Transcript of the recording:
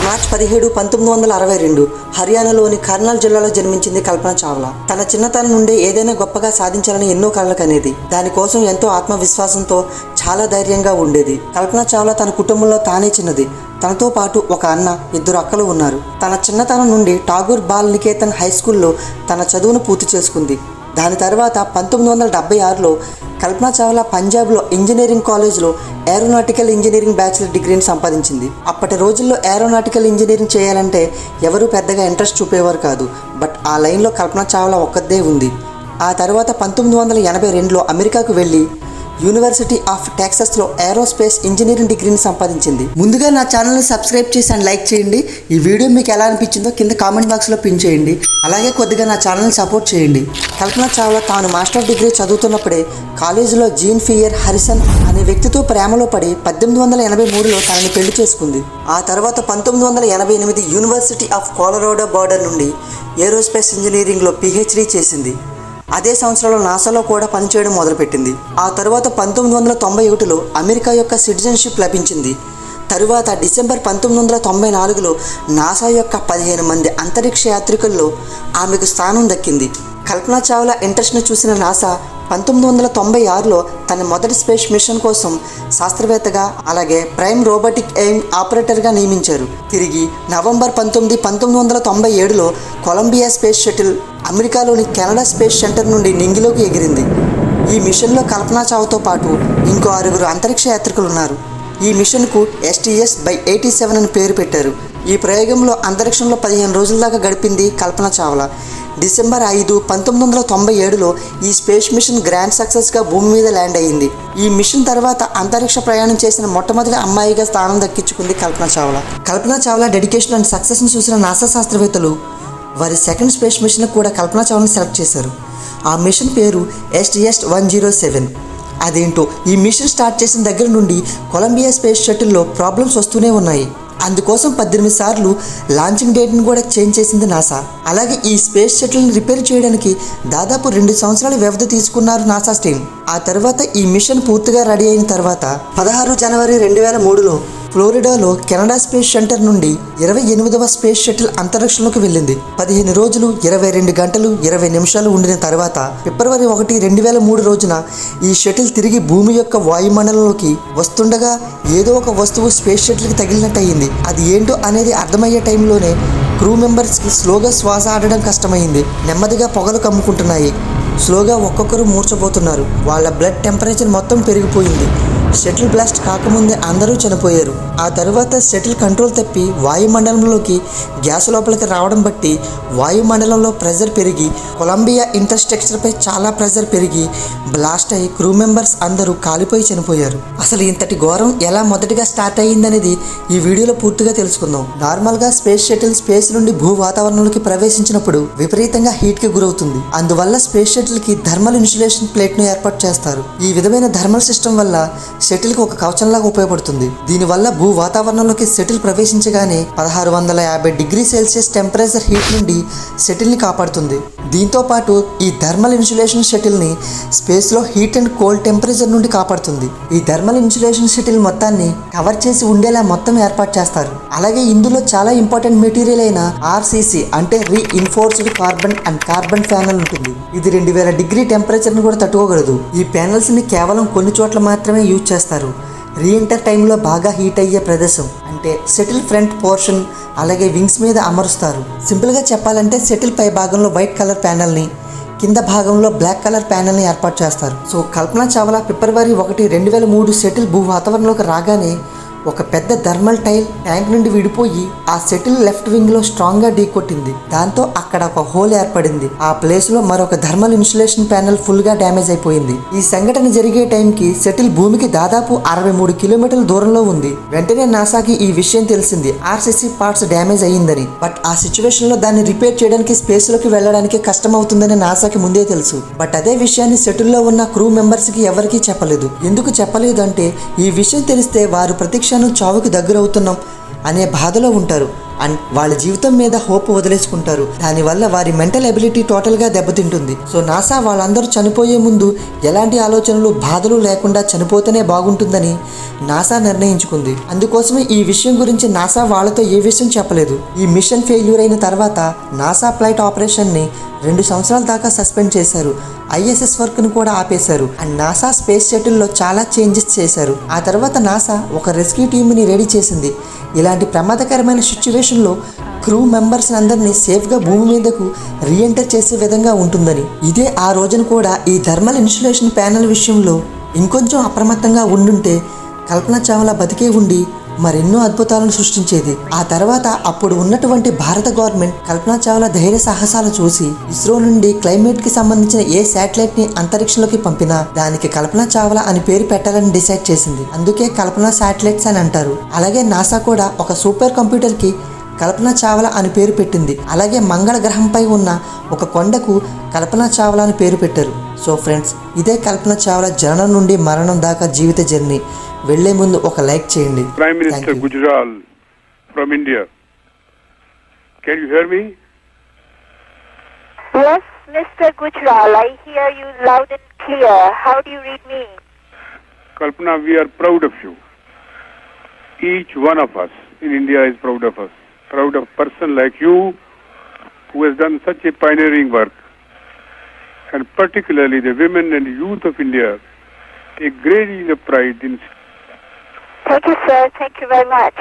మార్చి 17, 1962 హర్యానాలోని కర్నూలు జిల్లాలో జన్మించింది కల్పన చావ్లా. తన చిన్నతనం నుండి ఏదైనా గొప్పగా సాధించాలని ఎన్నో కలలు కనేది. దానికోసం ఎంతో ఆత్మవిశ్వాసంతో చాలా ధైర్యంగా ఉండేది. కల్పన చావ్లా తన కుటుంబంలో తానే చిన్నది. తనతో పాటు ఒక అన్న, 2 అక్కలు ఉన్నారు. తన చిన్నతనం నుండి ఠాగూర్ బాల్ నికేతన్ హై స్కూల్లో తన చదువును పూర్తి చేసుకుంది. దాని తర్వాత 1976లో కల్పన చావ్లా పంజాబ్లో ఇంజనీరింగ్ కాలేజ్లో ఏరోనాటికల్ ఇంజనీరింగ్ బ్యాచిలర్ డిగ్రీని సంపాదించింది. అప్పటి రోజుల్లో ఏరోనాటికల్ ఇంజనీరింగ్ చేయాలంటే ఎవరూ పెద్దగా ఇంట్రెస్ట్ చూపేవారు కాదు. బట్ ఆ లైన్లో కల్పన చావ్లా ఒక్కదే ఉంది. ఆ తర్వాత 1982లో అమెరికాకు వెళ్ళి యూనివర్సిటీ ఆఫ్ టెక్సాస్లో ఏరోస్పేస్ ఇంజనీరింగ్ డిగ్రీని సంపాదించింది. ముందుగా నా ఛానల్ని సబ్స్క్రైబ్ చేసి అండ్ లైక్ చేయండి. ఈ వీడియో మీకు ఎలా అనిపించిందో కింద కామెంట్ బాక్స్లో పిన్ చేయండి. అలాగే కొద్దిగా నా ఛానల్ని సపోర్ట్ చేయండి. కల్పన చావ్లా తాను మాస్టర్ డిగ్రీ చదువుతున్నప్పుడే కాలేజీలో జీన్ ఫియర్ హారిసన్ అనే వ్యక్తితో ప్రేమలో పడి 1883లో తనని పెళ్లి చేసుకుంది. ఆ తర్వాత 1988 యూనివర్సిటీ ఆఫ్ కొలరాడో బోర్డర్ నుండి ఏరోస్పేస్ ఇంజనీరింగ్లో PhD చేసింది. అదే సంవత్సరంలో నాసాలో కూడా పనిచేయడం మొదలుపెట్టింది. ఆ తర్వాత 1991లో అమెరికా యొక్క సిటిజన్షిప్ లభించింది. తరువాత డిసెంబర్ 1994లో నాసా యొక్క 15 మంది అంతరిక్ష యాత్రికుల్లో ఆమెకు స్థానం దక్కింది. కల్పన చావ్లా ఇంట్రెస్ట్ను చూసిన నాసా 1996లో తన మొదటి స్పేస్ మిషన్ కోసం శాస్త్రవేత్తగా అలాగే ప్రైమ్ రోబోటిక్ ఎయిమ్ ఆపరేటర్గా నియమించారు. తిరిగి నవంబర్ 19, 1997లో కొలంబియా స్పేస్ షటిల్ అమెరికాలోని కెనడా స్పేస్ సెంటర్ నుండి నింగిలోకి ఎగిరింది. ఈ మిషన్లో కల్పన చావ్లాతో పాటు ఇంకో 6 అంతరిక్ష యాత్రికులు ఉన్నారు. ఈ మిషన్కు STS-87 అని పేరు పెట్టారు. ఈ ప్రయోగంలో అంతరిక్షంలో 15 రోజుల దాకా గడిపింది కల్పన చావ్లా. డిసెంబర్ 5, 1997లో ఈ స్పేస్ మిషన్ గ్రాండ్ సక్సెస్గా భూమి మీద ల్యాండ్ అయ్యింది. ఈ మిషన్ తర్వాత అంతరిక్ష ప్రయాణం చేసిన మొట్టమొదటి అమ్మాయిగా స్థానం దక్కించుకుంది కల్పన చావ్లా. కల్పన చావ్లా డెడికేషన్ అండ్ సక్సెస్ని చూసిన నాసా శాస్త్రవేత్తలు వారి సెకండ్ స్పేస్ మిషన్ కూడా కల్పన చావ్లాని సెలెక్ట్ చేశారు. ఆ మిషన్ పేరు STS-107. అదేంటో ఈ మిషన్ స్టార్ట్ చేసిన దగ్గర నుండి కొలంబియా స్పేస్ షటిల్లో ప్రాబ్లమ్స్ వస్తూనే ఉన్నాయి. అందుకోసం 18 సార్లు లాంచింగ్ డేట్ని కూడా చేంజ్ చేసింది నాసా. అలాగే ఈ స్పేస్ షటిల్ని రిపేర్ చేయడానికి దాదాపు 2 సంవత్సరాల వ్యవధి తీసుకున్నారు నాసా టీమ్. ఆ తర్వాత ఈ మిషన్ పూర్తిగా రెడీ అయిన తర్వాత 16 జనవరి 2003లో ఫ్లోరిడాలో కెనడా స్పేస్ సెంటర్ నుండి 28వ స్పేస్ షటిల్ అంతరిక్షంలోకి వెళ్ళింది. 15 రోజులు 22 గంటలు 20 నిమిషాలు ఉండిన తర్వాత ఫిబ్రవరి 1, 2003 రోజున ఈ షటిల్ తిరిగి భూమి యొక్క వాయుమండలంలోకి వస్తుండగా ఏదో ఒక వస్తువు స్పేస్ షటిల్కి తగిలినట్టయింది. అది ఏంటో అనేది అర్థమయ్యే టైంలోనే క్రూ మెంబర్స్కి స్లోగా శ్వాస ఆడడం కష్టమైంది. నెమ్మదిగా పొగలు కమ్ముకుంటున్నాయి. స్లోగా ఒక్కొక్కరు మూర్చబోతున్నారు. వాళ్ళ బ్లడ్ టెంపరేచర్ మొత్తం పెరిగిపోయింది. షటిల్ బ్లాస్ట్ కాకముందే అందరూ చనిపోయారు. ఆ తరువాత షటిల్ కంట్రోల్ తప్పి వాయుమండలంలోకి గ్యాస్ లోపలికి రావడం బట్టి వాయుమండలంలో ప్రెజర్ పెరిగి కొలంబియా ఇన్ఫ్రాస్ట్రక్చర్పై చాలా ప్రెజర్ పెరిగి బ్లాస్ట్ అయ్యి క్రూ మెంబర్స్ అందరూ కాలిపోయి చనిపోయారు. అసలు ఇంతటి ఘోరం ఎలా మొదటిగా స్టార్ట్ అయ్యిందనేది ఈ వీడియోలో పూర్తిగా తెలుసుకుందాం. నార్మల్గా స్పేస్ షటిల్ స్పేస్ నుండి భూ వాతావరణంలోకి ప్రవేశించినప్పుడు విపరీతంగా హీట్కి గురవుతుంది. అందువల్ల స్పేస్ షటిల్కి థర్మల్ ఇన్సులేషన్ ప్లేట్ను ఏర్పాటు చేస్తారు. ఈ విధమైన థర్మల్ సిస్టమ్ వల్ల షటిల్కి ఒక కవచంలాగా ఉపయోగపడుతుంది. దీనివల్ల భూ వాతావరణంలోకి షటిల్ ప్రవేశించగానే 1650 డిగ్రీ సెల్సియస్ టెంపరేచర్ హీట్ నుండి షటిల్ని కాపాడుతుంది. దీంతో పాటు ఈ థర్మల్ ఇన్సులేషన్ షటిల్ని స్పేస్లో హీట్ అండ్ కోల్డ్ టెంపరేచర్ నుండి కాపాడుతుంది. ఈ థర్మల్ ఇన్సులేషన్ షటిల్ మొత్తాన్ని కవర్ చేసి ఉండేలా మొత్తం ఏర్పాటు చేస్తారు. అలాగే ఇందులో చాలా ఇంపార్టెంట్ మెటీరియల్ అయిన RCC అంటే reinforced carbon and carbon panel ఉంటుంది. ఇది 2000 డిగ్రీ టెంపరేచర్ని కూడా తట్టుకోగలదు. ఈ ప్యానెల్స్ని కేవలం కొన్ని చోట్ల మాత్రమే యూజ్ చేస్తారు. రీఎంటర్ టైంలో బాగా హీట్ అయ్యే ప్రదేశం అంటే షటిల్ ఫ్రంట్ పోర్షన్ అలాగే వింగ్స్ మీద అమరుస్తారు. సింపుల్గా చెప్పాలంటే షటిల్ పై భాగంలో వైట్ కలర్ ప్యానెల్ని కింద భాగంలో బ్లాక్ కలర్ ప్యానెల్ని ఏర్పాటు చేస్తారు. సో కల్పన చావ్లా ఫిబ్రవరి 1, 2003 షటిల్ భూ వాతావరణంలోకి రాగానే ఒక పెద్ద థర్మల్ టైల్ ట్యాంక్ నుండి విడిపోయి ఆ షటిల్ లెఫ్ట్ వింగ్ లో స్ట్రాంగ్ గా ఢీకొట్టింది. దాంతో అక్కడ ఒక హోల్ ఏర్పడింది. ఆ ప్లేస్ లో మరొక థర్మల్ ఇన్సులేషన్ ప్యానెల్ ఫుల్ గా డ్యామేజ్ అయిపోయింది. ఈ సంఘటన జరిగే టైంకి షటిల్ భూమికి దాదాపు 63 కిలోమీటర్ల దూరంలో ఉంది. వెంటనే నాసాకి ఈ విషయం తెలిసింది, RCC పార్ట్స్ డ్యామేజ్ అయ్యిందని. బట్ ఆ సిచ్యువేషన్ లో దాన్ని రిపేర్ చేయడానికి స్పేస్ లోకి వెళ్ళడానికి కష్టం అవుతుందని నాసాకి ముందే తెలుసు. బట్ అదే విషయాన్ని షటిల్ లో ఉన్న క్రూ మెంబర్స్ కి ఎవరికీ చెప్పలేదు. ఎందుకు చెప్పలేదు అంటే ఈ విషయం తెలిస్తే వారు ప్రతిక్షణం చావుకి దగ్గరవుతున్నాం అనే బాధలో ఉంటారు. అండ్ వాళ్ళ జీవితం మీద హోప్ వదిలేసుకుంటారు. దానివల్ల వారి మెంటల్ ఎబిలిటీ టోటల్గా దెబ్బతింటుంది. సో నాసా వాళ్ళందరూ చనిపోయే ముందు ఎలాంటి ఆలోచనలు బాధలు లేకుండా చనిపోతేనే బాగుంటుందని నాసా నిర్ణయించుకుంది. అందుకోసమే ఈ విషయం గురించి నాసా వాళ్ళతో ఏ విషయం చెప్పలేదు. ఈ మిషన్ ఫెయిల్యూర్ అయిన తర్వాత నాసా ఫ్లైట్ ఆపరేషన్ని 2 సంవత్సరాల దాకా సస్పెండ్ చేశారు. ISS వర్క్ను కూడా ఆపేశారు. అండ్ నాసా స్పేస్ షటిల్లో చాలా చేంజెస్ చేశారు. ఆ తర్వాత నాసా ఒక రెస్క్యూ టీమ్ని రెడీ చేసింది. ఇలాంటి ప్రమాదకరమైన సిచ్యువేషన్లో క్రూ మెంబర్స్ అందరినీ సేఫ్గా భూమి మీదకు రీఎంటర్ చేసే విధంగా ఉంటుందని. ఇదే ఆ రోజున కూడా ఈ థర్మల్ ఇన్సులేషన్ ప్యానెల్ విషయంలో ఇంకొంచెం అప్రమత్తంగా ఉండుంటే కల్పన చావ్లా బతికే ఉండి మరెన్నో అద్భుతాలను సృష్టించేది. ఆ తర్వాత అప్పుడు ఉన్నటువంటి భారత గవర్నమెంట్ కల్పన చావ్లా ధైర్య సాహసాలు చూసి ఇస్రో నుండి క్లైమేట్ కి సంబంధించిన ఏ శాటిలైట్ ని అంతరిక్షంలోకి పంపినా దానికి కల్పన చావ్లా అని పేరు పెట్టాలని డిసైడ్ చేసింది. అందుకే కల్పన శాటిలైట్స్ అని అంటారు. అలాగే నాసా కూడా ఒక సూపర్ కంప్యూటర్ కి కల్పన చావ్లా అని పేరు పెట్టింది. అలాగే మంగళ గ్రహంపై ఉన్న ఒక కొండకు కల్పన చావ్లా అని పేరు పెట్టారు. సో ఫ్రెండ్స్, ఇదే కల్పన చావ్లా జననం నుండి మరణం దాకా జీవిత జర్నీ. వెళ్లే ముందు ఒక లైక్ చేయండి. Prime Minister Gujral from India. Can you hear me? Yes, Mr. Gujral, I hear you loud and clear. How do you read me? Kalpana, we are proud of you. Each one of us in India is proud of us. Proud of a person like you who has done such a pioneering work. And particularly the women and youth of India take great deal of pride in. Thank you, sir. Thank you very much.